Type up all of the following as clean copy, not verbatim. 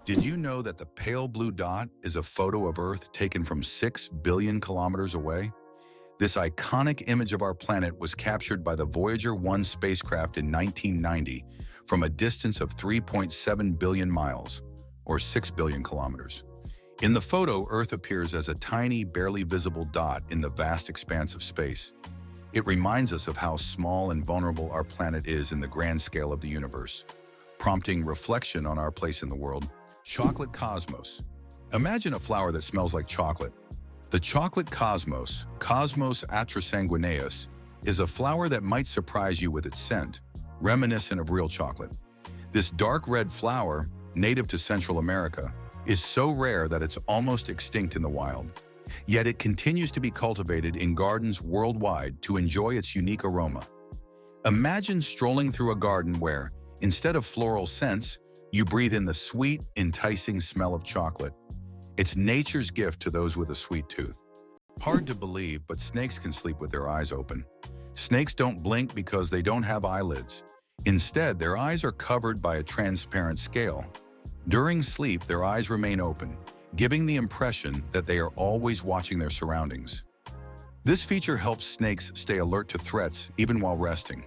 Did you know that the pale blue dot is a photo of Earth taken from 6 billion kilometers away? This iconic image of our planet was captured by the Voyager 1 spacecraft in 1990 from a distance of 3.7 billion miles, or 6 billion kilometers. In the photo, Earth appears as a tiny, barely visible dot in the vast expanse of space. It reminds us of how small and vulnerable our planet is in the grand scale of the universe, prompting reflection on our place in the world. Chocolate cosmos. Imagine a flower that smells like chocolate. The chocolate cosmos, Cosmos atrasanguineus, is a flower that might surprise you with its scent, reminiscent of real chocolate. This dark red flower, native to Central America, is so rare that it's almost extinct in the wild. Yet it continues to be cultivated in gardens worldwide to enjoy its unique aroma. Imagine strolling through a garden where, instead of floral scents, you breathe in the sweet, enticing smell of chocolate. It's nature's gift to those with a sweet tooth. Hard to believe, but snakes can sleep with their eyes open. Snakes don't blink because they don't have eyelids. Instead, their eyes are covered by a transparent scale. During sleep, their eyes remain open, giving the impression that they are always watching their surroundings. This feature helps snakes stay alert to threats even while resting.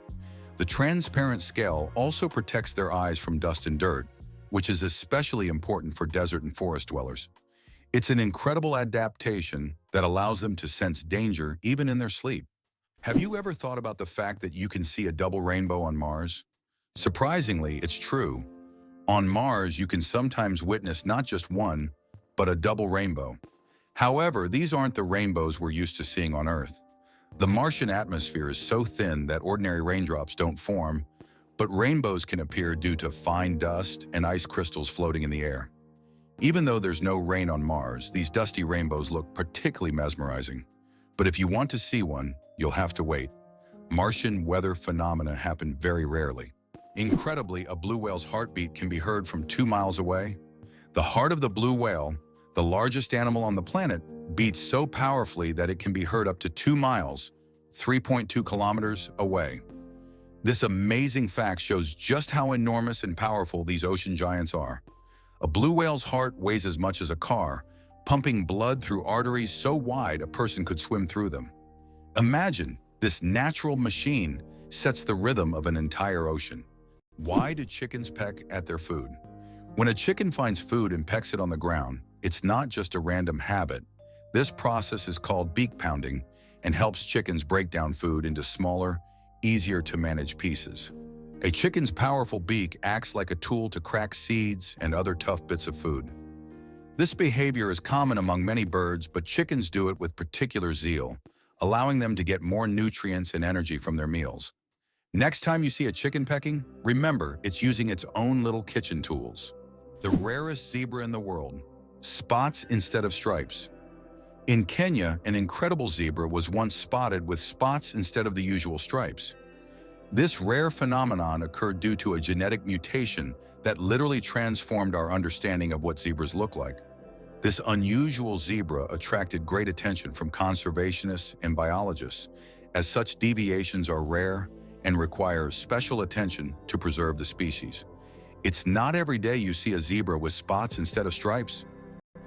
The transparent scale also protects their eyes from dust and dirt, which is especially important for desert and forest dwellers. It's an incredible adaptation that allows them to sense danger even in their sleep. Have you ever thought about the fact that you can see a double rainbow on Mars? Surprisingly, it's true. On Mars, you can sometimes witness not just one, but a double rainbow. However, these aren't the rainbows we're used to seeing on Earth. The Martian atmosphere is so thin that ordinary raindrops don't form, but rainbows can appear due to fine dust and ice crystals floating in the air. Even though there's no rain on Mars, these dusty rainbows look particularly mesmerizing. But if you want to see one, you'll have to wait. Martian weather phenomena happen very rarely. Incredibly, a blue whale's heartbeat can be heard from 2 miles away. The heart of the blue whale, the largest animal on the planet, beats so powerfully that it can be heard up to 2 miles, 3.2 kilometers away. This amazing fact shows just how enormous and powerful these ocean giants are. A blue whale's heart weighs as much as a car, pumping blood through arteries so wide a person could swim through them. Imagine, this natural machine sets the rhythm of an entire ocean. Why do chickens peck at their food? When a chicken finds food and pecks it on the ground, it's not just a random habit. This process is called beak pounding and helps chickens break down food into smaller, easier to manage pieces. A chicken's powerful beak acts like a tool to crack seeds and other tough bits of food. This behavior is common among many birds, but chickens do it with particular zeal, allowing them to get more nutrients and energy from their meals. Next time you see a chicken pecking, remember it's using its own little kitchen tools. The rarest zebra in the world, spots instead of stripes. In Kenya, an incredible zebra was once spotted with spots instead of the usual stripes. This rare phenomenon occurred due to a genetic mutation that literally transformed our understanding of what zebras look like. This unusual zebra attracted great attention from conservationists and biologists, as such deviations are rare and require special attention to preserve the species. It's not every day you see a zebra with spots instead of stripes.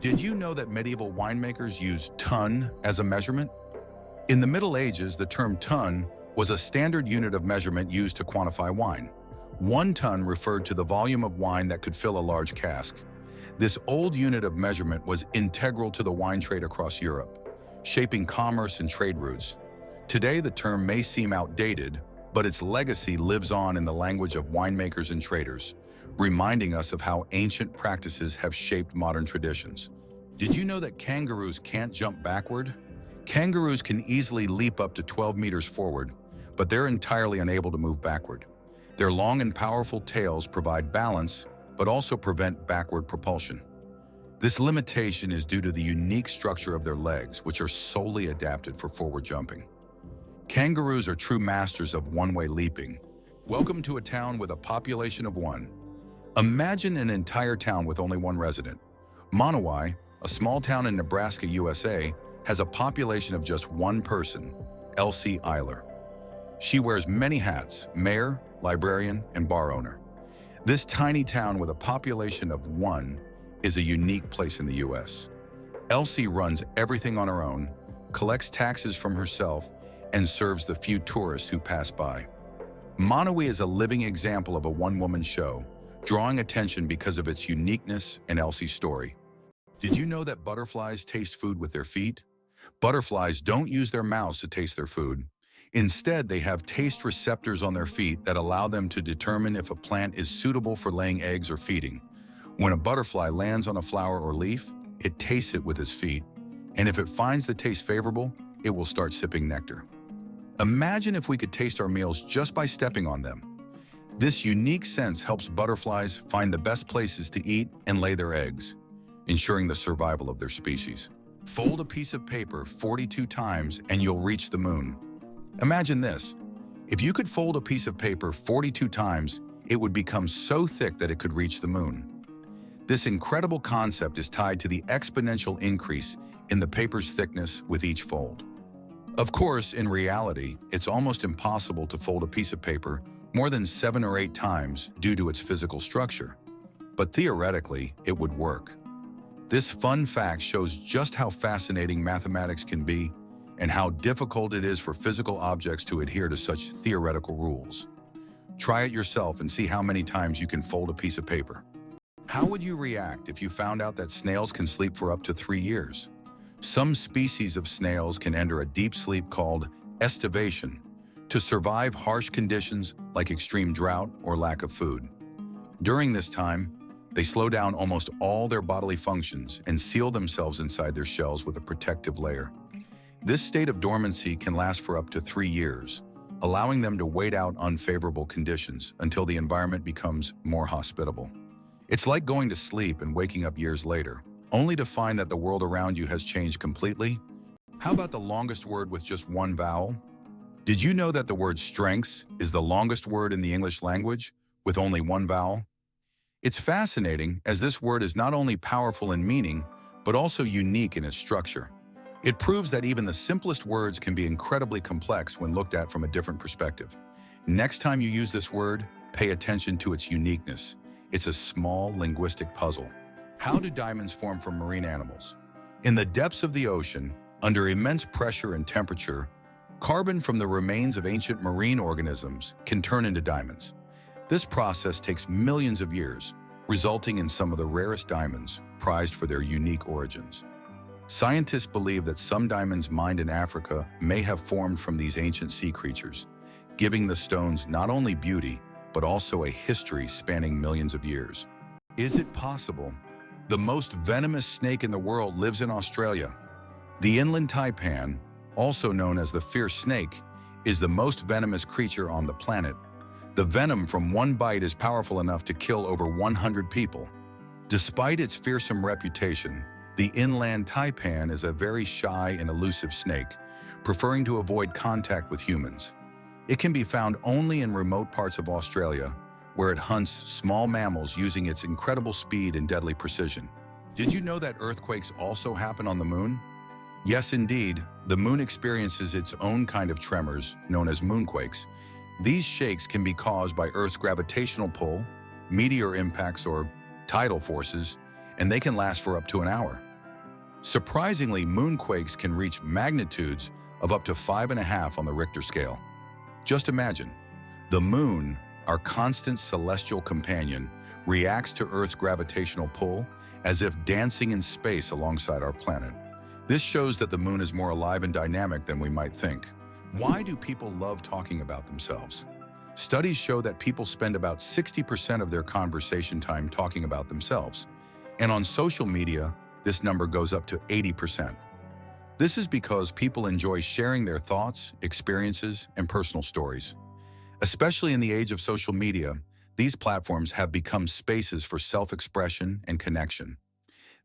Did you know that medieval winemakers used ton as a measurement? In the Middle Ages, the term ton was a standard unit of measurement used to quantify wine. 1 ton referred to the volume of wine that could fill a large cask. This old unit of measurement was integral to the wine trade across Europe, shaping commerce and trade routes. Today, the term may seem outdated, but its legacy lives on in the language of winemakers and traders, reminding us of how ancient practices have shaped modern traditions. Did you know that kangaroos can't jump backward? Kangaroos can easily leap up to 12 meters forward, but they're entirely unable to move backward. Their long and powerful tails provide balance, but also prevent backward propulsion. This limitation is due to the unique structure of their legs, which are solely adapted for forward jumping. Kangaroos are true masters of one-way leaping. Welcome to a town with a population of 1. Imagine an entire town with only 1 resident. Monowai, a small town in Nebraska, USA, has a population of just 1 person, Elsie Eiler. She wears many hats: mayor, librarian, and bar owner. This tiny town with a population of 1 is a unique place in the US. Elsie runs everything on her own, collects taxes from herself, and serves the few tourists who pass by. Maui is a living example of a one-woman show, drawing attention because of its uniqueness and Elsie's story. Did you know that butterflies taste food with their feet? Butterflies don't use their mouths to taste their food. Instead, they have taste receptors on their feet that allow them to determine if a plant is suitable for laying eggs or feeding. When a butterfly lands on a flower or leaf, it tastes it with its feet, and if it finds the taste favorable, it will start sipping nectar. Imagine if we could taste our meals just by stepping on them. This unique sense helps butterflies find the best places to eat and lay their eggs, ensuring the survival of their species. Fold a piece of paper 42 times and you'll reach the moon. Imagine this. If you could fold a piece of paper 42 times, it would become so thick that it could reach the moon. This incredible concept is tied to the exponential increase in the paper's thickness with each fold. Of course, in reality, it's almost impossible to fold a piece of paper more than 7 or 8 times due to its physical structure. But theoretically, it would work. This fun fact shows just how fascinating mathematics can be and how difficult it is for physical objects to adhere to such theoretical rules. Try it yourself and see how many times you can fold a piece of paper. How would you react if you found out that snails can sleep for up to 3 years? Some species of snails can enter a deep sleep called estivation to survive harsh conditions like extreme drought or lack of food. During this time, they slow down almost all their bodily functions and seal themselves inside their shells with a protective layer. This state of dormancy can last for up to 3 years, allowing them to wait out unfavorable conditions until the environment becomes more hospitable. It's like going to sleep and waking up years later, only to find that the world around you has changed completely. How about the longest word with just one vowel? Did you know that the word strengths is the longest word in the English language with only one vowel? It's fascinating as this word is not only powerful in meaning, but also unique in its structure. It proves that even the simplest words can be incredibly complex when looked at from a different perspective. Next time you use this word, pay attention to its uniqueness. It's a small linguistic puzzle. How do diamonds form from marine animals? In the depths of the ocean, under immense pressure and temperature, carbon from the remains of ancient marine organisms can turn into diamonds. This process takes millions of years, resulting in some of the rarest diamonds, prized for their unique origins. Scientists believe that some diamonds mined in Africa may have formed from these ancient sea creatures, giving the stones not only beauty, but also a history spanning millions of years. Is it possible? The most venomous snake in the world lives in Australia. The inland taipan, also known as the fierce snake, is the most venomous creature on the planet. The venom from one bite is powerful enough to kill over 100 people. Despite its fearsome reputation, the inland taipan is a very shy and elusive snake, preferring to avoid contact with humans. It can be found only in remote parts of Australia, where it hunts small mammals using its incredible speed and deadly precision. Did you know that earthquakes also happen on the moon? Yes, indeed. The moon experiences its own kind of tremors, known as moonquakes. These shakes can be caused by Earth's gravitational pull, meteor impacts, or tidal forces, and they can last for up to an hour. Surprisingly, moonquakes can reach magnitudes of up to 5.5 on the Richter scale. Just imagine, the moon, our constant celestial companion, reacts to Earth's gravitational pull as if dancing in space alongside our planet. This shows that the moon is more alive and dynamic than we might think. Why do people love talking about themselves? Studies show that people spend about 60% of their conversation time talking about themselves. And on social media, this number goes up to 80%. This is because people enjoy sharing their thoughts, experiences, and personal stories. Especially in the age of social media, these platforms have become spaces for self-expression and connection.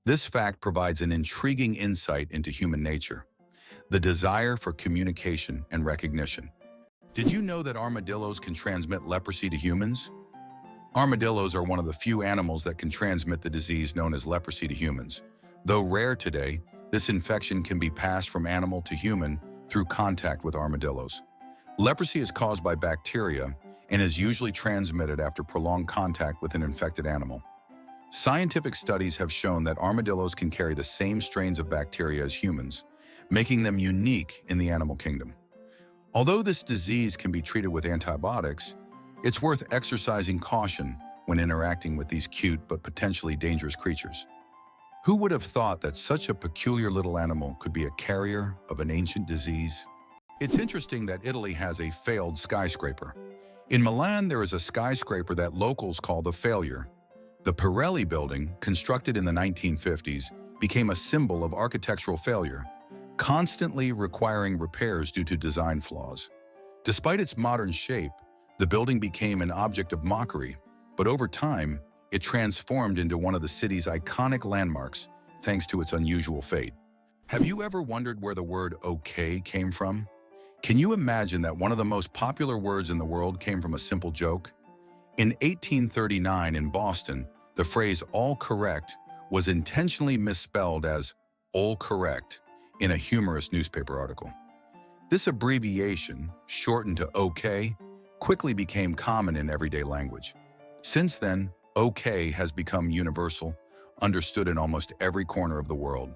This fact provides an intriguing insight into human nature, the desire for communication and recognition. Did you know that armadillos can transmit leprosy to humans? Armadillos are one of the few animals that can transmit the disease known as leprosy to humans. Though rare today, this infection can be passed from animal to human through contact with armadillos. Leprosy is caused by bacteria and is usually transmitted after prolonged contact with an infected animal. Scientific studies have shown that armadillos can carry the same strains of bacteria as humans, making them unique in the animal kingdom. Although this disease can be treated with antibiotics, it's worth exercising caution when interacting with these cute but potentially dangerous creatures. Who would have thought that such a peculiar little animal could be a carrier of an ancient disease? It's interesting that Italy has a failed skyscraper. In Milan, there is a skyscraper that locals call the Failure. The Pirelli building, constructed in the 1950s, became a symbol of architectural failure, constantly requiring repairs due to design flaws. Despite its modern shape, the building became an object of mockery, but over time, it transformed into one of the city's iconic landmarks thanks to its unusual fate. Have you ever wondered where the word okay came from? Can you imagine that one of the most popular words in the world came from a simple joke? In 1839 in Boston, the phrase all correct was intentionally misspelled as all correct in a humorous newspaper article. This abbreviation, shortened to OK, quickly became common in everyday language. Since then, OK has become universal, understood in almost every corner of the world.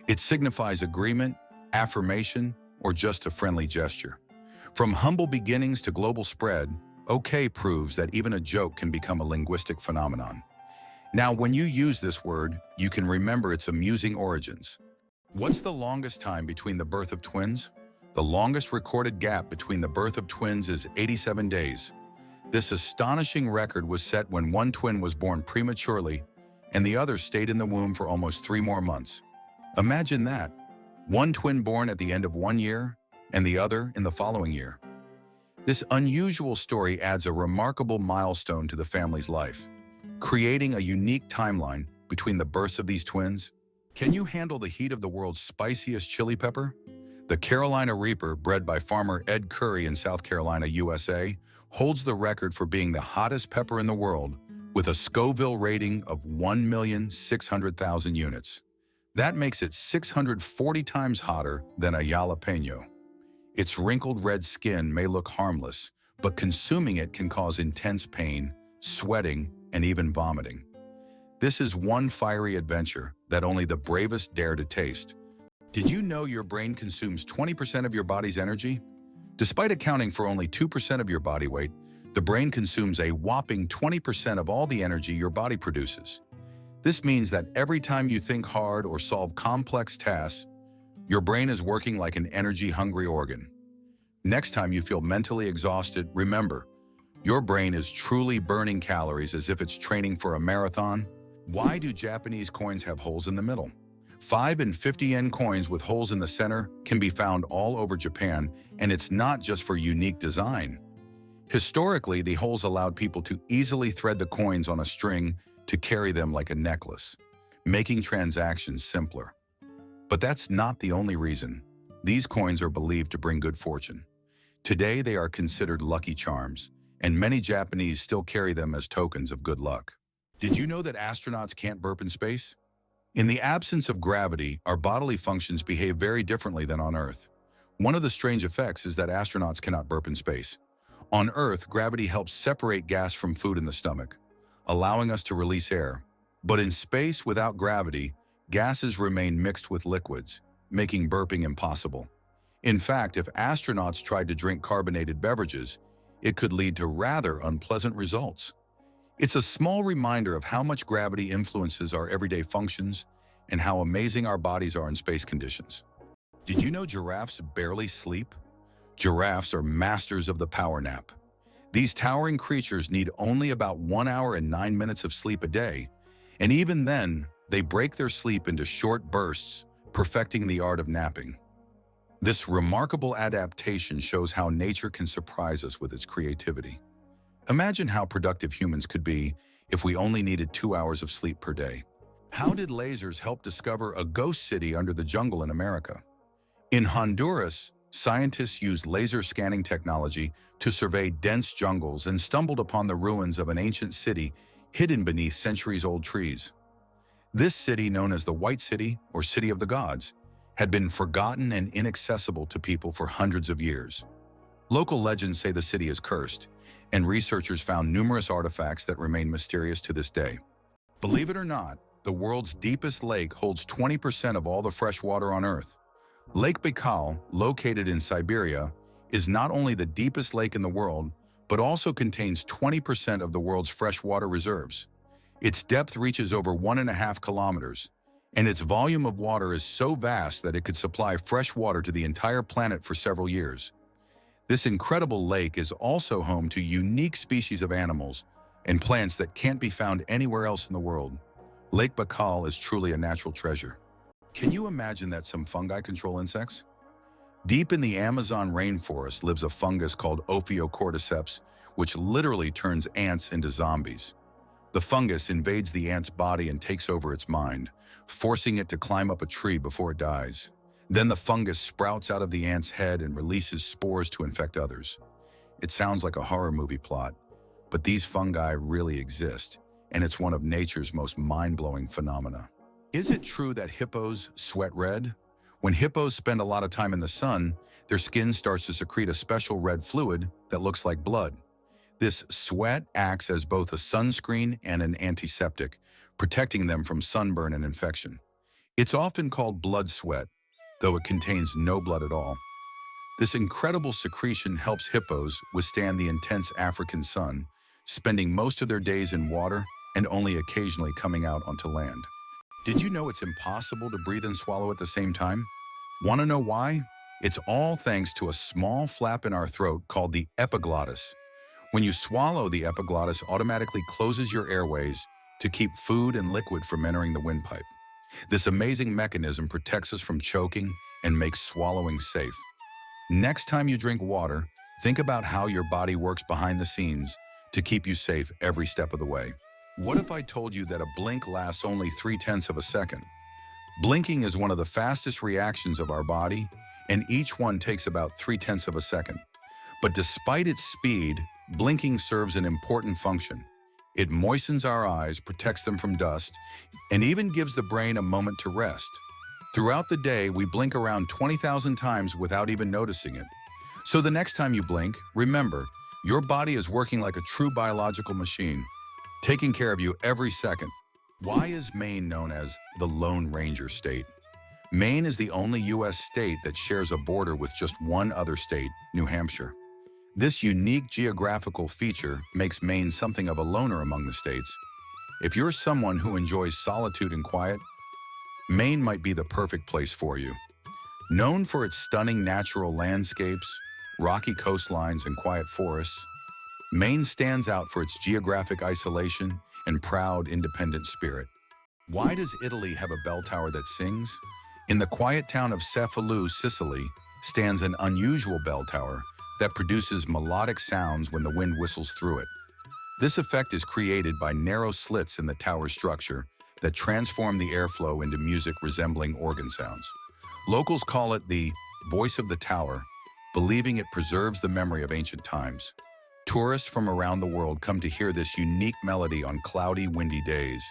It signifies agreement, affirmation, or just a friendly gesture. From humble beginnings to global spread, OK proves that even a joke can become a linguistic phenomenon. Now, when you use this word, you can remember its amusing origins. What's the longest time between the birth of twins? The longest recorded gap between the birth of twins is 87 days. This astonishing record was set when one twin was born prematurely and the other stayed in the womb for almost 3 more months. Imagine that. One twin born at the end of 1 year and the other in the following year. This unusual story adds a remarkable milestone to the family's life, creating a unique timeline between the births of these twins. Can you handle the heat of the world's spiciest chili pepper? The Carolina Reaper, bred by farmer Ed Curry in South Carolina, USA, holds the record for being the hottest pepper in the world with a Scoville rating of 1,600,000 units. That makes it 640 times hotter than a jalapeno. Its wrinkled red skin may look harmless, but consuming it can cause intense pain, sweating, and even vomiting. This is one fiery adventure that only the bravest dare to taste. Did you know your brain consumes 20% of your body's energy? Despite accounting for only 2% of your body weight, the brain consumes a whopping 20% of all the energy your body produces. This means that every time you think hard or solve complex tasks, your brain is working like an energy-hungry organ. Next time you feel mentally exhausted, remember, your brain is truly burning calories as if it's training for a marathon. Why do Japanese coins have holes in the middle? 5 and 50 yen coins with holes in the center can be found all over Japan, and it's not just for unique design. Historically, the holes allowed people to easily thread the coins on a string to carry them like a necklace, making transactions simpler. But that's not the only reason. These coins are believed to bring good fortune. Today, they are considered lucky charms, and many Japanese still carry them as tokens of good luck. Did you know that astronauts can't burp in space? In the absence of gravity, our bodily functions behave very differently than on Earth. One of the strange effects is that astronauts cannot burp in space. On Earth, gravity helps separate gas from food in the stomach, allowing us to release air. But in space without gravity, gases remain mixed with liquids, making burping impossible. In fact, if astronauts tried to drink carbonated beverages, it could lead to rather unpleasant results. It's a small reminder of how much gravity influences our everyday functions and how amazing our bodies are in space conditions. Did you know giraffes barely sleep? Giraffes are masters of the power nap. These towering creatures need only about 1 hour and 9 minutes of sleep a day, and even then, they break their sleep into short bursts, perfecting the art of napping. This remarkable adaptation shows how nature can surprise us with its creativity. Imagine how productive humans could be if we only needed 2 hours of sleep per day. How did lasers help discover a ghost city under the jungle in America? In Honduras, scientists used laser scanning technology to survey dense jungles and stumbled upon the ruins of an ancient city hidden beneath centuries-old trees. This city, known as the White City or City of the Gods, had been forgotten and inaccessible to people for hundreds of years. Local legends say the city is cursed, and researchers found numerous artifacts that remain mysterious to this day. Believe it or not, the world's deepest lake holds 20% of all the fresh water on Earth. Lake Baikal, located in Siberia, is not only the deepest lake in the world, but also contains 20% of the world's freshwater reserves. Its depth reaches over 1.5 kilometers, and its volume of water is so vast that it could supply fresh water to the entire planet for several years. This incredible lake is also home to unique species of animals and plants that can't be found anywhere else in the world. Lake Baikal is truly a natural treasure. Can you imagine that some fungi control insects? Deep in the Amazon rainforest lives a fungus called Ophiocordyceps, which literally turns ants into zombies. The fungus invades the ant's body and takes over its mind, forcing it to climb up a tree before it dies. Then the fungus sprouts out of the ant's head and releases spores to infect others. It sounds like a horror movie plot, but these fungi really exist, and it's one of nature's most mind-blowing phenomena. Is it true that hippos sweat red? When hippos spend a lot of time in the sun, their skin starts to secrete a special red fluid that looks like blood. This sweat acts as both a sunscreen and an antiseptic, protecting them from sunburn and infection. It's often called blood sweat, though it contains no blood at all. This incredible secretion helps hippos withstand the intense African sun, spending most of their days in water and only occasionally coming out onto land. Did you know it's impossible to breathe and swallow at the same time? Want to know why? It's all thanks to a small flap in our throat called the epiglottis. When you swallow, the epiglottis automatically closes your airways to keep food and liquid from entering the windpipe. This amazing mechanism protects us from choking and makes swallowing safe. Next time you drink water, think about how your body works behind the scenes to keep you safe every step of the way. What if I told you that a blink lasts only 0.3 of a second? Blinking is one of the fastest reactions of our body, and each one takes about 0.3 of a second. But despite its speed, blinking serves an important function. It moistens our eyes, protects them from dust, and even gives the brain a moment to rest. Throughout the day, we blink around 20,000 times without even noticing it. So the next time you blink, remember, your body is working like a true biological machine, taking care of you every second. Why is Maine known as the Lone Ranger State? Maine is the only U.S. state that shares a border with just one other state, New Hampshire. This unique geographical feature makes Maine something of a loner among the states. If you're someone who enjoys solitude and quiet, Maine might be the perfect place for you. Known for its stunning natural landscapes, rocky coastlines, and quiet forests, Maine stands out for its geographic isolation and proud, independent spirit. Why does Italy have a bell tower that sings? In the quiet town of Cefalù, Sicily, stands an unusual bell tower that produces melodic sounds when the wind whistles through it. This effect is created by narrow slits in the tower's structure that transform the airflow into music resembling organ sounds. Locals call it the voice of the tower, believing it preserves the memory of ancient times. Tourists from around the world come to hear this unique melody on cloudy, windy days,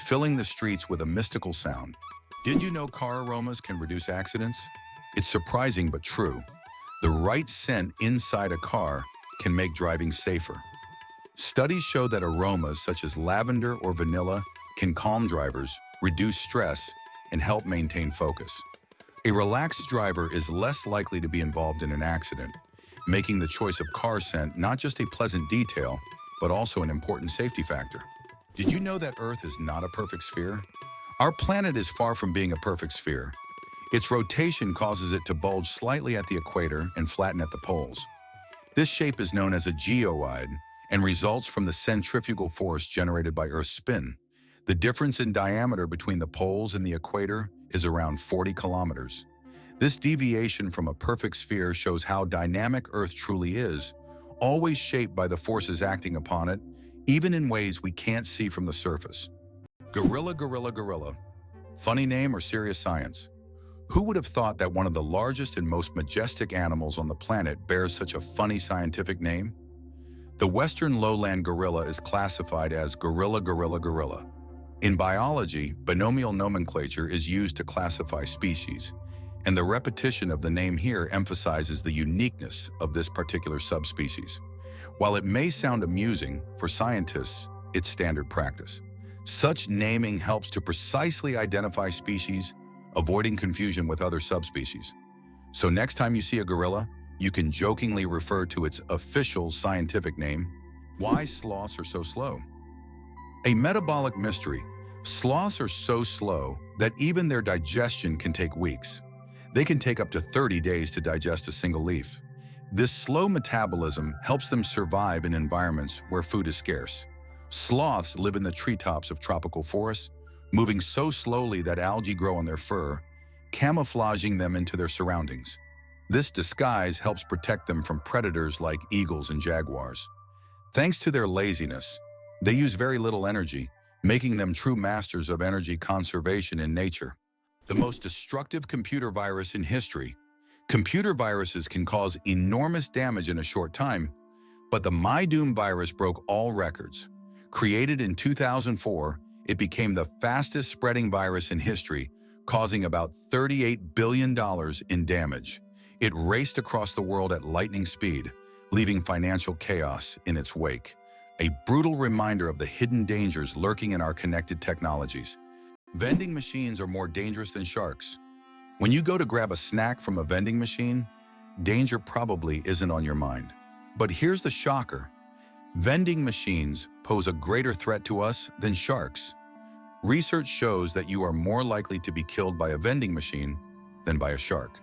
filling the streets with a mystical sound. Did you know car aromas can reduce accidents? It's surprising but true. The right scent inside a car can make driving safer. Studies show that aromas such as lavender or vanilla can calm drivers, reduce stress, and help maintain focus. A relaxed driver is less likely to be involved in an accident, making the choice of car scent not just a pleasant detail, but also an important safety factor. Did you know that Earth is not a perfect sphere? Our planet is far from being a perfect sphere. Its rotation causes it to bulge slightly at the equator and flatten at the poles. This shape is known as a geoid and results from the centrifugal force generated by Earth's spin. The difference in diameter between the poles and the equator is around 40 kilometers. This deviation from a perfect sphere shows how dynamic Earth truly is, always shaped by the forces acting upon it, even in ways we can't see from the surface. Gorilla, gorilla, gorilla. Funny name or serious science? Who would have thought that one of the largest and most majestic animals on the planet bears such a funny scientific name? The western lowland gorilla is classified as gorilla, gorilla, gorilla. In biology, binomial nomenclature is used to classify species, and the repetition of the name here emphasizes the uniqueness of this particular subspecies. While it may sound amusing, for scientists, it's standard practice. Such naming helps to precisely identify species, avoiding confusion with other subspecies. So next time you see a gorilla, you can jokingly refer to its official scientific name. Why sloths are so slow? A metabolic mystery. Sloths are so slow that even their digestion can take weeks. They can take up to 30 days to digest a single leaf. This slow metabolism helps them survive in environments where food is scarce. Sloths live in the treetops of tropical forests, moving so slowly that algae grow on their fur, camouflaging them into their surroundings. This disguise helps protect them from predators like eagles and jaguars. Thanks to their laziness, they use very little energy, making them true masters of energy conservation in nature. The most destructive computer virus in history. Computer viruses can cause enormous damage in a short time, but the MyDoom virus broke all records. Created in 2004, it became the fastest spreading virus in history, causing about $38 billion in damage. It raced across the world at lightning speed, leaving financial chaos in its wake. A brutal reminder of the hidden dangers lurking in our connected technologies. Vending machines are more dangerous than sharks. When you go to grab a snack from a vending machine, danger probably isn't on your mind. But here's the shocker. Vending machines pose a greater threat to us than sharks. Research shows that you are more likely to be killed by a vending machine than by a shark.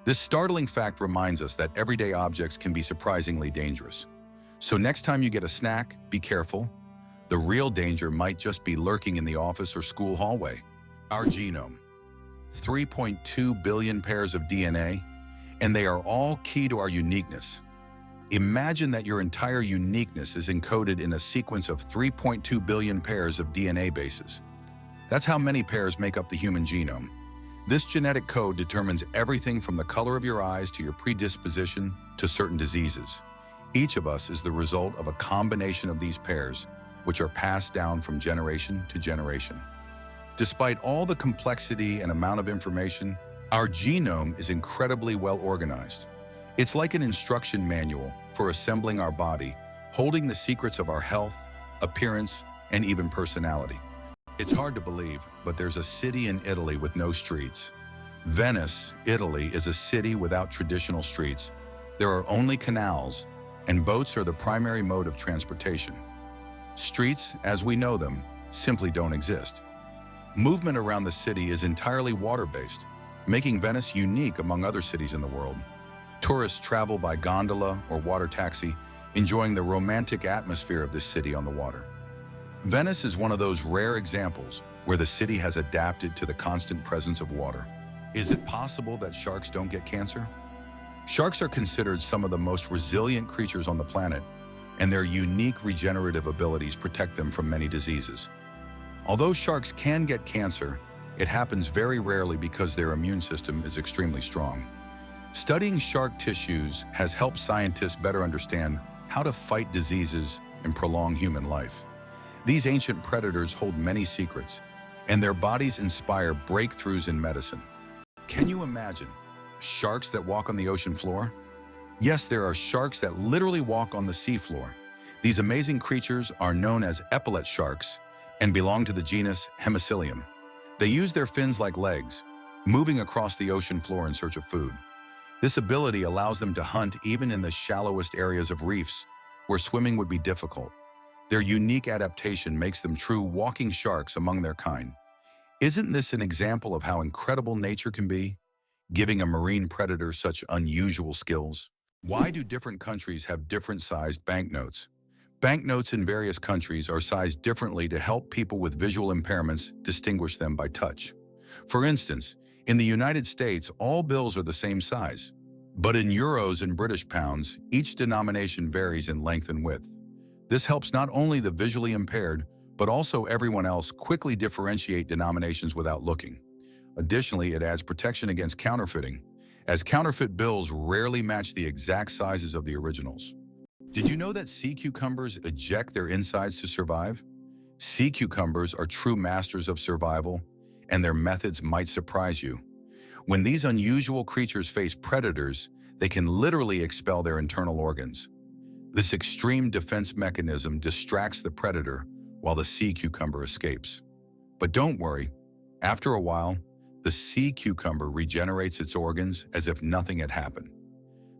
This startling fact reminds us that everyday objects can be surprisingly dangerous. So next time you get a snack, be careful. The real danger might just be lurking in the office or school hallway. Our genome. 3.2 billion pairs of DNA, and they are all key to our uniqueness. Imagine that your entire uniqueness is encoded in a sequence of 3.2 billion pairs of DNA bases. That's how many pairs make up the human genome. This genetic code determines everything from the color of your eyes to your predisposition to certain diseases. Each of us is the result of a combination of these pairs, which are passed down from generation to generation. Despite all the complexity and amount of information, our genome is incredibly well organized. It's like an instruction manual for assembling our body, holding the secrets of our health, appearance, and even personality. It's hard to believe, but there's a city in Italy with no streets. Venice, Italy, is a city without traditional streets. There are only canals, and boats are the primary mode of transportation. Streets, as we know them, simply don't exist. Movement around the city is entirely water-based, making Venice unique among other cities in the world. Tourists travel by gondola or water taxi, enjoying the romantic atmosphere of this city on the water. Venice is one of those rare examples where the city has adapted to the constant presence of water. Is it possible that sharks don't get cancer? Sharks are considered some of the most resilient creatures on the planet, and their unique regenerative abilities protect them from many diseases. Although sharks can get cancer, it happens very rarely because their immune system is extremely strong. Studying shark tissues has helped scientists better understand how to fight diseases and prolong human life. These ancient predators hold many secrets, and their bodies inspire breakthroughs in medicine. Can you imagine sharks that walk on the ocean floor? Yes, there are sharks that literally walk on the seafloor. These amazing creatures are known as epaulet sharks and belong to the genus Hemicillium. They use their fins like legs, moving across the ocean floor in search of food. This ability allows them to hunt even in the shallowest areas of reefs, where swimming would be difficult. Their unique adaptation makes them true walking sharks among their kind. Isn't this an example of how incredible nature can be, giving a marine predator such unusual skills? Why do different countries have different sized banknotes? Banknotes in various countries are sized differently to help people with visual impairments distinguish them by touch. For instance, in the United States, all bills are the same size. But in euros and British pounds, each denomination varies in length and width. This helps not only the visually impaired, but also everyone else quickly differentiate denominations without looking. Additionally, it adds protection against counterfeiting, as counterfeit bills rarely match the exact sizes of the originals. Did you know that sea cucumbers eject their insides to survive? Sea cucumbers are true masters of survival, and their methods might surprise you. When these unusual creatures face predators, they can literally expel their internal organs. This extreme defense mechanism distracts the predator while the sea cucumber escapes. But don't worry, after a while, the sea cucumber regenerates its organs as if nothing had happened.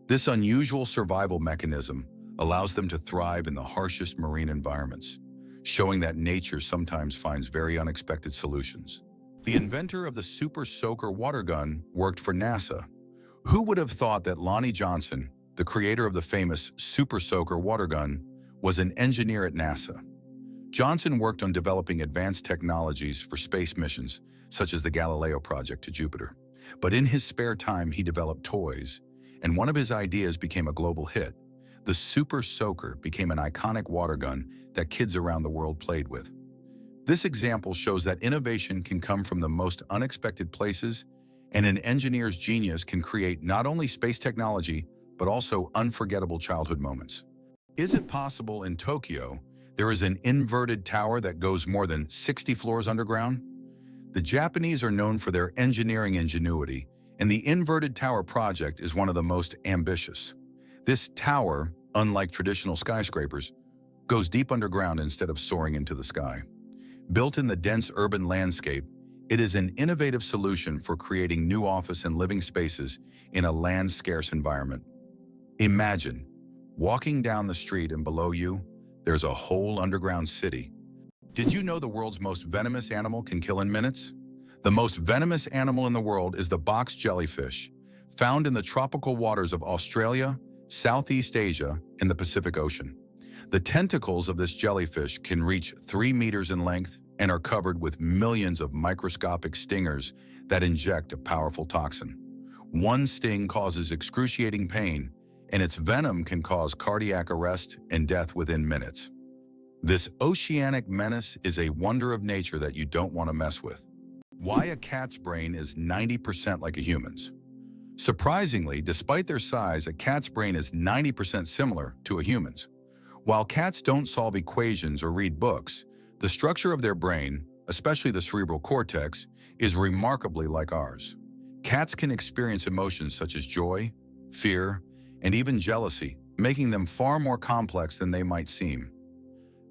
This unusual survival mechanism allows them to thrive in the harshest marine environments, showing that nature sometimes finds very unexpected solutions. The inventor of the Super Soaker water gun worked for NASA. Who would have thought that Lonnie Johnson, the creator of the famous Super Soaker water gun, was an engineer at NASA? Johnson worked on developing advanced technologies for space missions, such as the Galileo project to Jupiter. But in his spare time, he developed toys, and one of his ideas became a global hit. The Super Soaker became an iconic water gun that kids around the world played with. This example shows that innovation can come from the most unexpected places, and an engineer's genius can create not only space technology, but also unforgettable childhood moments. Is it possible in Tokyo there is an inverted tower that goes more than 60 floors underground? The Japanese are known for their engineering ingenuity, and the inverted tower project is one of the most ambitious. This tower, unlike traditional skyscrapers, goes deep underground instead of soaring into the sky. Built in the dense urban landscape, it is an innovative solution for creating new office and living spaces in a land-scarce environment. Imagine walking down the street and below you, there's a whole underground city. Did you know the world's most venomous animal can kill in minutes? The most venomous animal in the world is the box jellyfish, found in the tropical waters of Australia, Southeast Asia, and the Pacific Ocean. The tentacles of this jellyfish can reach 3 meters in length and are covered with millions of microscopic stingers that inject a powerful toxin. One sting causes excruciating pain, and its venom can cause cardiac arrest and death within minutes. This oceanic menace is a wonder of nature that you don't want to mess with. Why a cat's brain is 90% like a human's. Surprisingly, despite their size, a cat's brain is 90% similar to a human's. While cats don't solve equations or read books, the structure of their brain, especially the cerebral cortex, is remarkably like ours. Cats can experience emotions such as joy, fear, and even jealousy, making them far more complex than they might seem.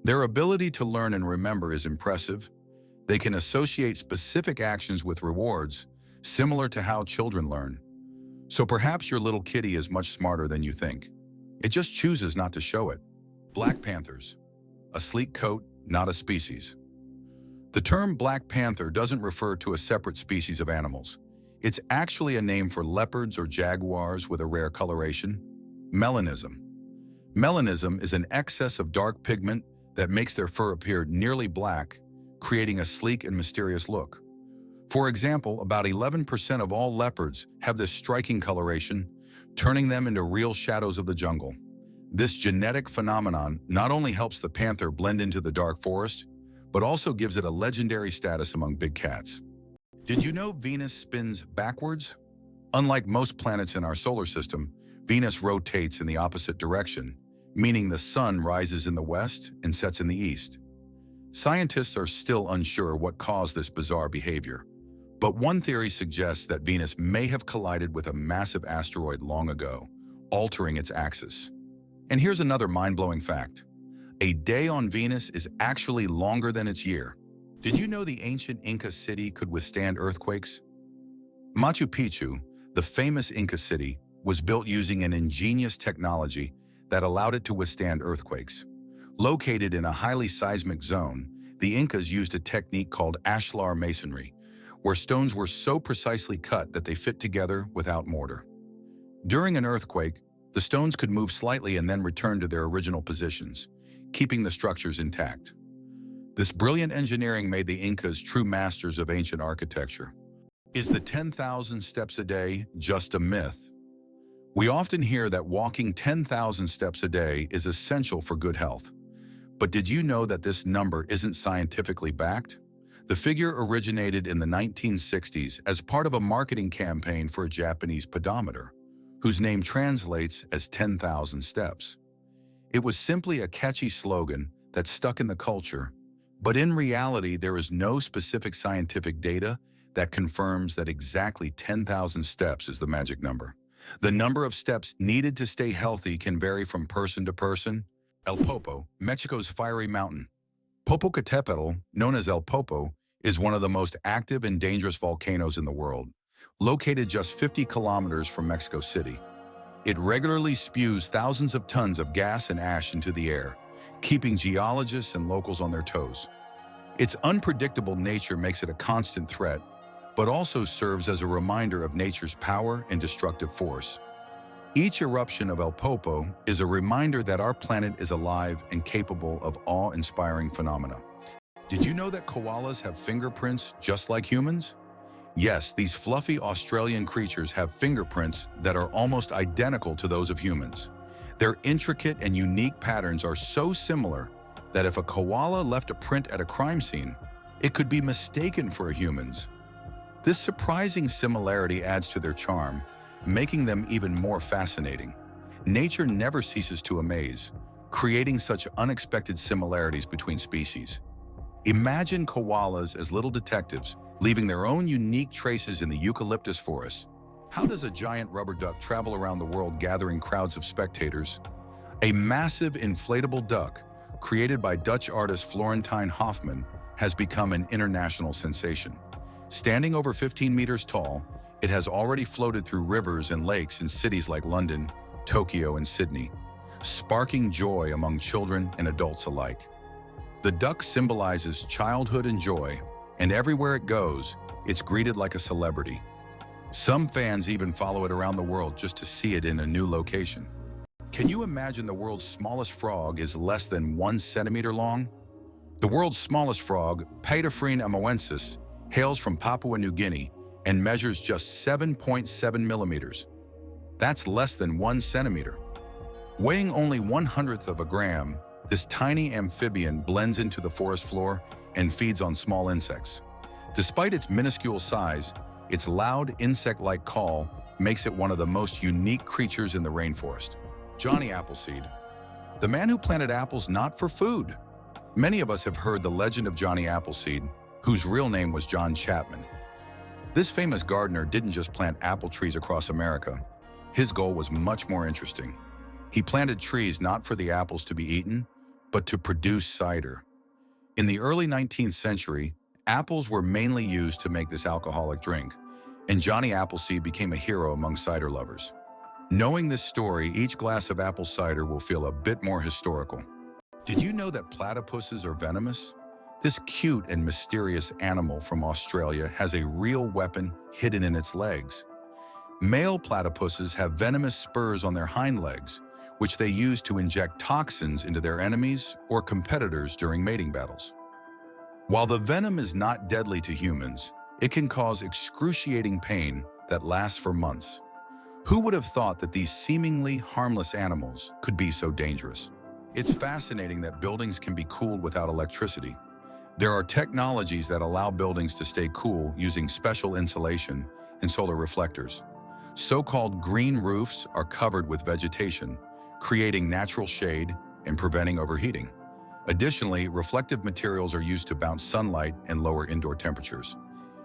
Their ability to learn and remember is impressive. They can associate specific actions with rewards, similar to how children learn. So perhaps your little kitty is much smarter than you think. It just chooses not to show it. Black panthers. A sleek coat, not a species. The term black panther doesn't refer to a separate species of animals. It's actually a name for leopards or jaguars with a rare coloration. Melanism. Melanism is an excess of dark pigment that makes their fur appear nearly black, creating a sleek and mysterious look. For example, about 11% of all leopards have this striking coloration, turning them into real shadows of the jungle. This genetic phenomenon not only helps the panther blend into the dark forest, but also gives it a legendary status among big cats. Did you know Venus spins backwards? Unlike most planets in our solar system, Venus rotates in the opposite direction, meaning the sun rises in the west and sets in the east. Scientists are still unsure what caused this bizarre behavior, but one theory suggests that Venus may have collided with a massive asteroid long ago, altering its axis. And here's another mind-blowing fact. A day on Venus is actually longer than its year. Did you know the ancient Inca city could withstand earthquakes? Machu Picchu, the famous Inca city, was built using an ingenious technology that allowed it to withstand earthquakes. Located in a highly seismic zone, the Incas used a technique called ashlar masonry, where stones were so precisely cut that they fit together without mortar. During an earthquake, the stones could move slightly and then return to their original positions, keeping the structures intact. This brilliant engineering made the Incas true masters of ancient architecture. Is the 10,000 steps a day just a myth? We often hear that walking 10,000 steps a day is essential for good health. But did you know that this number isn't scientifically backed? The figure originated in the 1960s as part of a marketing campaign for a Japanese pedometer, whose name translates as 10,000 steps. It was simply a catchy slogan that stuck in the culture, but in reality, there is no specific scientific data that confirms that exactly 10,000 steps is the magic number. The number of steps needed to stay healthy can vary from person to person. El Popo, Mexico's fiery mountain. Popocatépetl, known as El Popo, is one of the most active and dangerous volcanoes in the world, located just 50 kilometers from Mexico City. It regularly spews thousands of tons of gas and ash into the air, keeping geologists and locals on their toes. Its unpredictable nature makes it a constant threat, but also serves as a reminder of nature's power and destructive force. Each eruption of El Popo is a reminder that our planet is alive and capable of awe-inspiring phenomena. Did you know that koalas have fingerprints just like humans? Yes, these fluffy Australian creatures have fingerprints that are almost identical to those of humans. Their intricate and unique patterns are so similar that if a koala left a print at a crime scene, it could be mistaken for a human's. This surprising similarity adds to their charm, making them even more fascinating. Nature never ceases to amaze, creating such unexpected similarities between species. Imagine koalas as little detectives, leaving their own unique traces in the eucalyptus forest. How does a giant rubber duck travel around the world gathering crowds of spectators? A massive inflatable duck, created by Dutch artist Florentine Hofmann, has become an international sensation. Standing over 15 meters tall, it has already floated through rivers and lakes in cities like London, Tokyo, and Sydney, sparking joy among children and adults alike. The duck symbolizes childhood and joy, and everywhere it goes, it's greeted like a celebrity. Some fans even follow it around the world just to see it in a new location. Can you imagine the world's smallest frog is less than 1 centimeter long? The world's smallest frog, Paedophryne amawensis, hails from Papua New Guinea and measures just 7.7 millimeters. That's less than 1 centimeter. Weighing only 1/100th of a gram, this tiny amphibian blends into the forest floor and feeds on small insects. Despite its minuscule size, its loud insect-like call makes it one of the most unique creatures in the rainforest. Johnny Appleseed, the man who planted apples not for food. Many of us have heard the legend of Johnny Appleseed, whose real name was John Chapman. This famous gardener didn't just plant apple trees across America. His goal was much more interesting. He planted trees not for the apples to be eaten, but to produce cider. In the early 19th century, apples were mainly used to make this alcoholic drink, and Johnny Appleseed became a hero among cider lovers. Knowing this story, each glass of apple cider will feel a bit more historical. Did you know that platypuses are venomous? This cute and mysterious animal from Australia has a real weapon hidden in its legs. Male platypuses have venomous spurs on their hind legs, which they use to inject toxins into their enemies or competitors during mating battles. While the venom is not deadly to humans, it can cause excruciating pain that lasts for months. Who would have thought that these seemingly harmless animals could be so dangerous? It's fascinating that buildings can be cooled without electricity. There are technologies that allow buildings to stay cool using special insulation and solar reflectors. So-called green roofs are covered with vegetation, creating natural shade and preventing overheating. Additionally, reflective materials are used to bounce sunlight and lower indoor temperatures.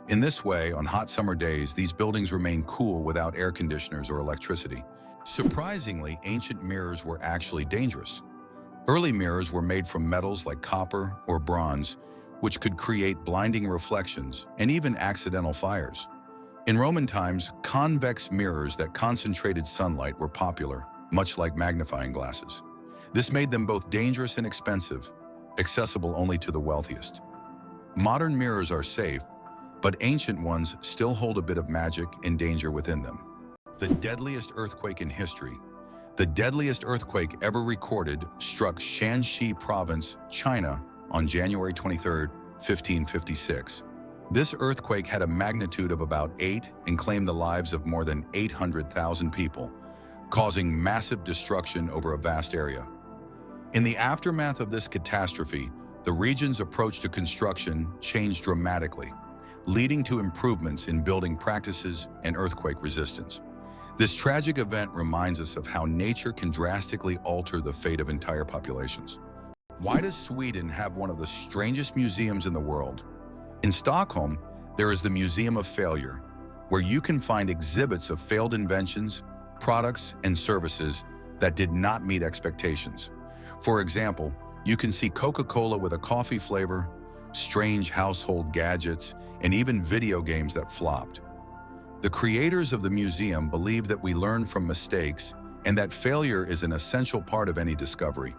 In this way, on hot summer days, these buildings remain cool without air conditioners or electricity. Surprisingly, ancient mirrors were actually dangerous. Early mirrors were made from metals like copper or bronze, which could create blinding reflections and even accidental fires. In Roman times, convex mirrors that concentrated sunlight were popular, much like magnifying glasses. This made them both dangerous and expensive, accessible only to the wealthiest. Modern mirrors are safe, but ancient ones still hold a bit of magic and danger within them. The deadliest earthquake in history. The deadliest earthquake ever recorded struck Shanxi Province, China, on January 23, 1556. This earthquake had a magnitude of about 8 and claimed the lives of more than 800,000 people, causing massive destruction over a vast area. In the aftermath of this catastrophe, the region's approach to construction changed dramatically, leading to improvements in building practices and earthquake resistance. This tragic event reminds us of how nature can drastically alter the fate of entire populations. Why does Sweden have one of the strangest museums in the world? In Stockholm, there is the Museum of Failure, where you can find exhibits of failed inventions, products, and services that did not meet expectations. For example, You can see Coca-Cola with a coffee flavor, strange household gadgets, and even video games that flopped. The creators of the museum believe that we learn from mistakes and that failure is an essential part of any discovery.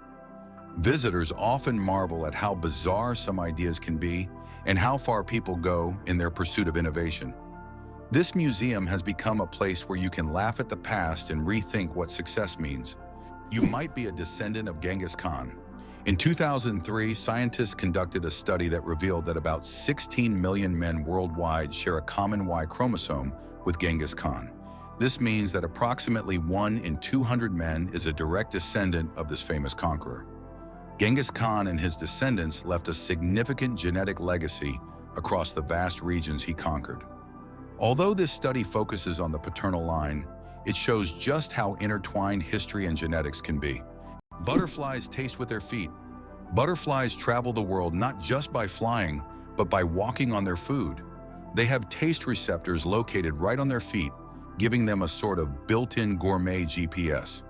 Visitors often marvel at how bizarre some ideas can be and how far people go in their pursuit of innovation. This museum has become a place where you can laugh at the past and rethink what success means. You might be a descendant of Genghis Khan. In 2003, scientists conducted a study that revealed that about 16 million men worldwide share a common Y chromosome with Genghis Khan. This means that approximately 1 in 200 men is a direct descendant of this famous conqueror. Genghis Khan and his descendants left a significant genetic legacy across the vast regions he conquered. Although this study focuses on the paternal line, it shows just how intertwined history and genetics can be. Butterflies taste with their feet. Butterflies travel the world not just by flying, but by walking on their food. They have taste receptors located right on their feet, giving them a sort of built-in gourmet GPS.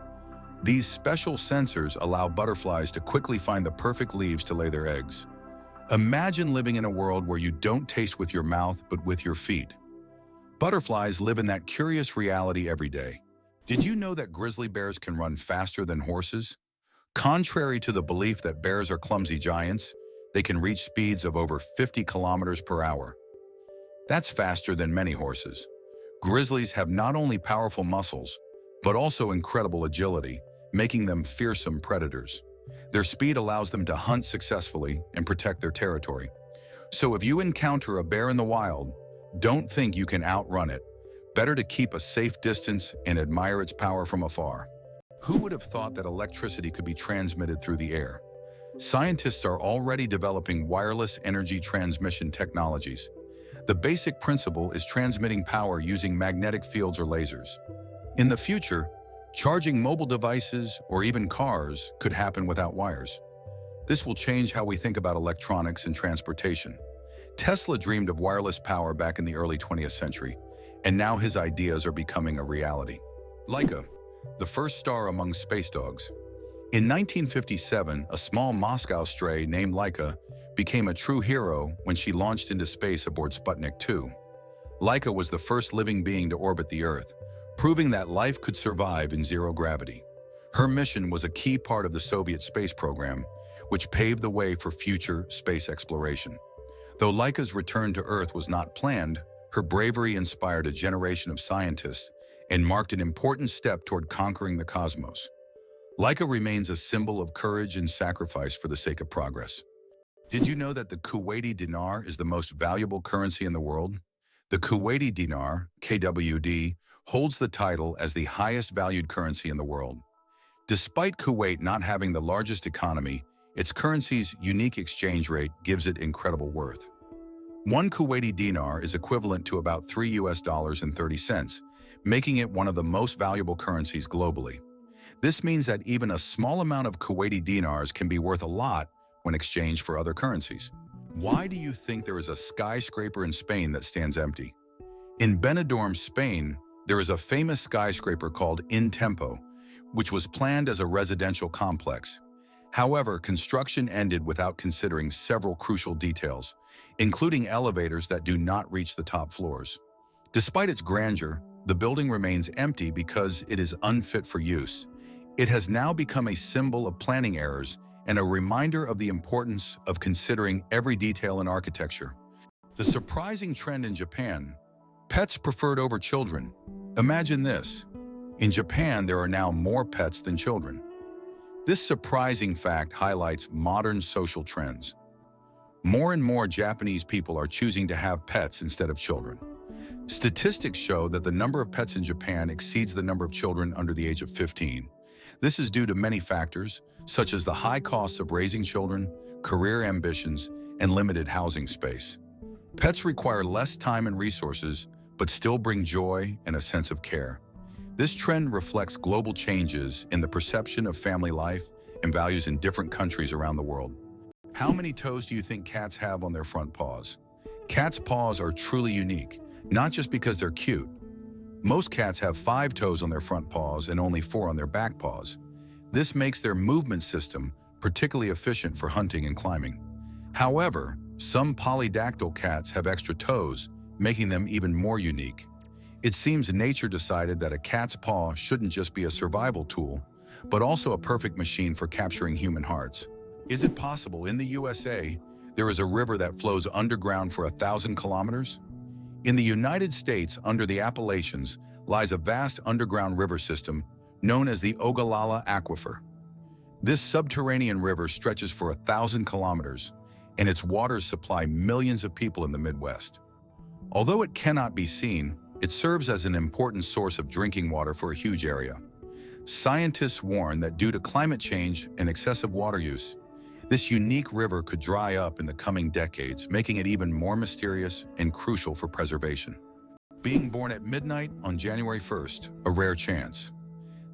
These special sensors allow butterflies to quickly find the perfect leaves to lay their eggs. Imagine living in a world where you don't taste with your mouth, but with your feet. Butterflies live in that curious reality every day. Did you know that grizzly bears can run faster than horses? Contrary to the belief that bears are clumsy giants, they can reach speeds of over 50 kilometers per hour. That's faster than many horses. Grizzlies have not only powerful muscles, but also incredible agility, making them fearsome predators. Their speed allows them to hunt successfully and protect their territory. So if you encounter a bear in the wild, don't think you can outrun it. Better to keep a safe distance and admire its power from afar. Who would have thought that electricity could be transmitted through the air? Scientists are already developing wireless energy transmission technologies. The basic principle is transmitting power using magnetic fields or lasers. In the future, charging mobile devices or even cars could happen without wires. This will change how we think about electronics and transportation. Tesla dreamed of wireless power back in the early 20th century, and now his ideas are becoming a reality. Laika, the first star among space dogs. In 1957, a small Moscow stray named Laika became a true hero when she launched into space aboard Sputnik 2. Laika was the first living being to orbit the Earth, proving that life could survive in zero gravity. Her mission was a key part of the Soviet space program, which paved the way for future space exploration. Though Laika's return to Earth was not planned, her bravery inspired a generation of scientists and marked an important step toward conquering the cosmos. Laika remains a symbol of courage and sacrifice for the sake of progress. Did you know that the Kuwaiti dinar is the most valuable currency in the world? The Kuwaiti dinar, KWD, holds the title as the highest valued currency in the world. Despite Kuwait not having the largest economy, its currency's unique exchange rate gives it incredible worth. One Kuwaiti dinar is equivalent to about $3.30, making it one of the most valuable currencies globally. This means that even a small amount of Kuwaiti dinars can be worth a lot when exchanged for other currencies. Why do you think there is a skyscraper in Spain that stands empty? In Benidorm, Spain, there is a famous skyscraper called In Tempo, which was planned as a residential complex. However, construction ended without considering several crucial details, including elevators that do not reach the top floors. Despite its grandeur, the building remains empty because it is unfit for use. It has now become a symbol of planning errors and a reminder of the importance of considering every detail in architecture. The surprising trend in Japan: pets preferred over children. Imagine this. In Japan, there are now more pets than children. This surprising fact highlights modern social trends. More and more Japanese people are choosing to have pets instead of children. Statistics show that the number of pets in Japan exceeds the number of children under the age of 15. This is due to many factors, such as the high costs of raising children, career ambitions, and limited housing space. Pets require less time and resources, but still bring joy and a sense of care. This trend reflects global changes in the perception of family life and values in different countries around the world. How many toes do you think cats have on their front paws? Cats' paws are truly unique, not just because they're cute. Most cats have 5 toes on their front paws and only 4 on their back paws. This makes their movement system particularly efficient for hunting and climbing. However, some polydactyl cats have extra toes, making them even more unique. It seems nature decided that a cat's paw shouldn't just be a survival tool, but also a perfect machine for capturing human hearts. Is it possible in the USA there is a river that flows underground for 1,000 kilometers? In the United States, under the Appalachians, lies a vast underground river system known as the Ogallala Aquifer. This subterranean river stretches for 1,000 kilometers, and its waters supply millions of people in the Midwest. Although it cannot be seen, it serves as an important source of drinking water for a huge area. Scientists warn that due to climate change and excessive water use, this unique river could dry up in the coming decades, making it even more mysterious and crucial for preservation. Being born at midnight on January 1st, a rare chance.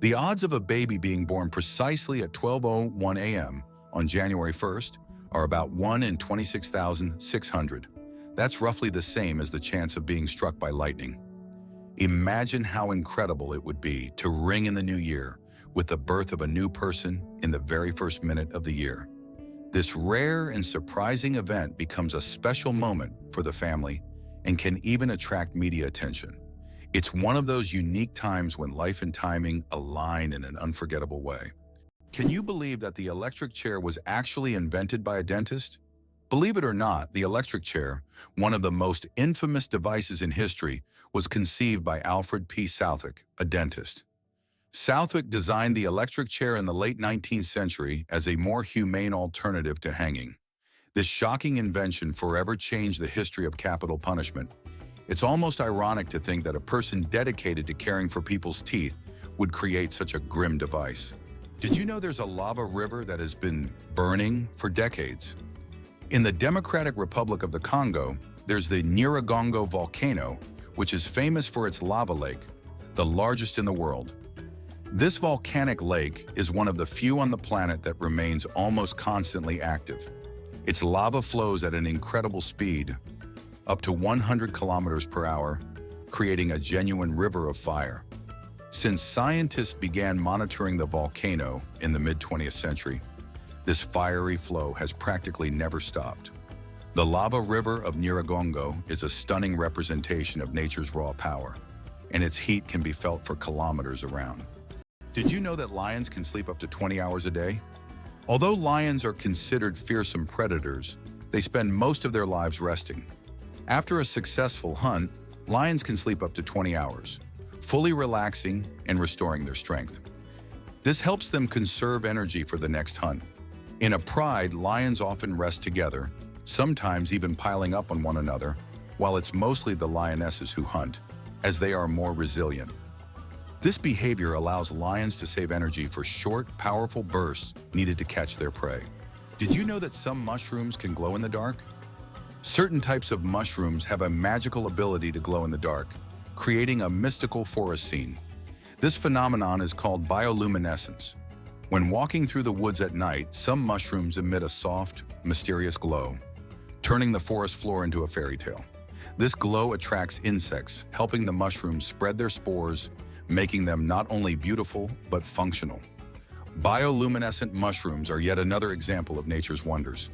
The odds of a baby being born precisely at 12:01 a.m. on January 1st are about 1 in 26,600. That's roughly the same as the chance of being struck by lightning. Imagine how incredible it would be to ring in the new year with the birth of a new person in the very first minute of the year. This rare and surprising event becomes a special moment for the family and can even attract media attention. It's one of those unique times when life and timing align in an unforgettable way. Can you believe that the electric chair was actually invented by a dentist? Believe it or not, the electric chair, one of the most infamous devices in history, was conceived by Alfred P. Southwick, a dentist. Southwick designed the electric chair in the late 19th century as a more humane alternative to hanging. This shocking invention forever changed the history of capital punishment. It's almost ironic to think that a person dedicated to caring for people's teeth would create such a grim device. Did you know there's a lava river that has been burning for decades? In the Democratic Republic of the Congo, there's the Nyiragongo volcano, which is famous for its lava lake, the largest in the world. This volcanic lake is one of the few on the planet that remains almost constantly active. Its lava flows at an incredible speed, up to 100 kilometers per hour, creating a genuine river of fire. Since scientists began monitoring the volcano in the mid-20th century, this fiery flow has practically never stopped. The lava river of Nyiragongo is a stunning representation of nature's raw power, and its heat can be felt for kilometers around. Did you know that lions can sleep up to 20 hours a day? Although lions are considered fearsome predators, they spend most of their lives resting. After a successful hunt, lions can sleep up to 20 hours, fully relaxing and restoring their strength. This helps them conserve energy for the next hunt. In a pride, lions often rest together, sometimes even piling up on one another, while it's mostly the lionesses who hunt, as they are more resilient. This behavior allows lions to save energy for short, powerful bursts needed to catch their prey. Did you know that some mushrooms can glow in the dark? Certain types of mushrooms have a magical ability to glow in the dark, creating a mystical forest scene. This phenomenon is called bioluminescence. When walking through the woods at night, some mushrooms emit a soft, mysterious glow, turning the forest floor into a fairy tale. This glow attracts insects, helping the mushrooms spread their spores, making them not only beautiful, but functional. Bioluminescent mushrooms are yet another example of nature's wonders.